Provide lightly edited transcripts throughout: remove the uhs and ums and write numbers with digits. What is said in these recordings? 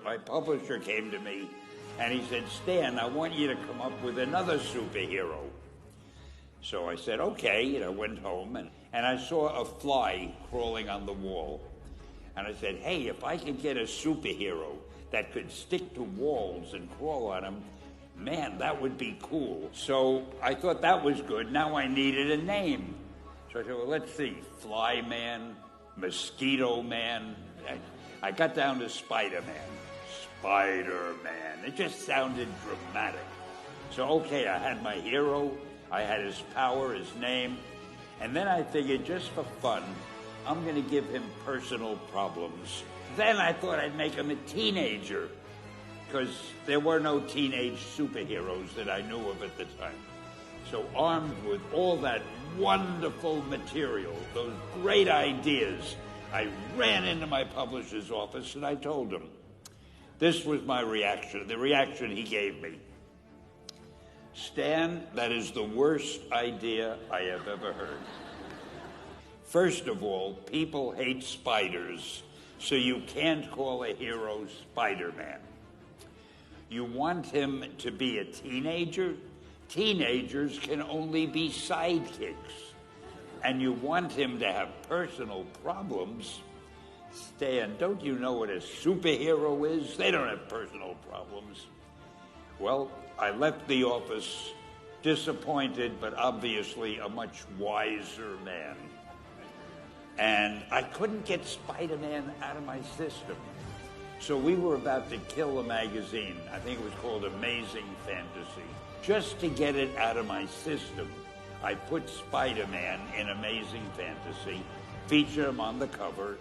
my publisher came to me and he said, Stan, I want you to come up with another superhero. So I said, okay, and I went home and I saw a fly crawling on the wall. And I said, hey, if I could get a superhero that could stick to walls and crawl on them, man, that would be cool. So I thought that was good. Now I needed a name. So I said, well, let's see, Fly Man, Mosquito Man. I got down to Spider-Man. Spider-Man. It just sounded dramatic. So, okay, I had my hero, I had his power, his name, and then I figured just for fun, I'm going to give him personal problems. Then I thought I'd make him a teenager, because there were no teenage superheroes that I knew of at the time. So armed with all that wonderful material, those great ideas, I ran into my publisher's office and I told him. This was my reaction, the reaction he gave me. Stan, that is the worst idea I have ever heard. First of all, people hate spiders, so you can't call a hero Spider-Man. You want him to be a teenager? Teenagers can only be sidekicks. And you want him to have personal problems? Stan, don't you know what a superhero is? They don't have personal problems. Well, I left the office disappointed, but obviously a much wiser man. And I couldn't get Spider-Man out of my system. So we were about to kill a magazine. I think it was called Amazing Fantasy. Just to get it out of my system, I put Spider-Man in Amazing Fantasy, featured him on the cover,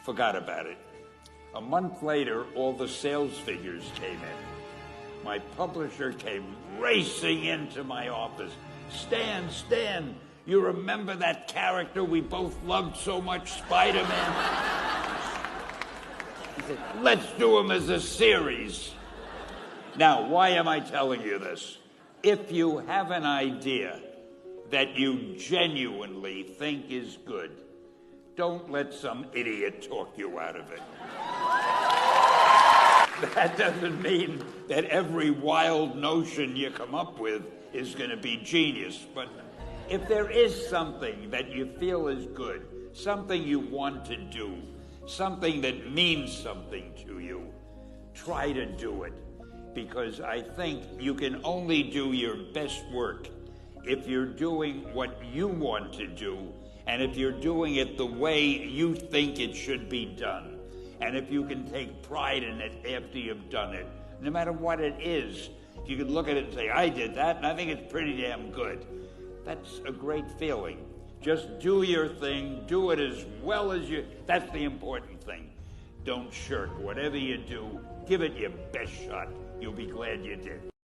forgot about it. A month later, all the sales figures came in. My publisher came racing into my office. Stan, you remember that character we both loved so much, Spider-Man? He said, let's do him as a series. Now, why am I telling you this? If you have an idea that you genuinely think is good, don't let some idiot talk you out of it. That doesn't mean that every wild notion you come up with is going to be genius, but if there is something that you feel is good, something you want to do, something that means something to you, try to do it. Because I think you can only do your best work if you're doing what you want to do, and if you're doing it the way you think it should be done, and if you can take pride in it after you've done it, no matter what it is. If you can look at it and say, I did that, and I think it's pretty damn good. That's a great feeling. Just do your thing, do it as well as you, that's the important thing. Don't shirk. Whatever you do, give it your best shot. You'll be glad you did.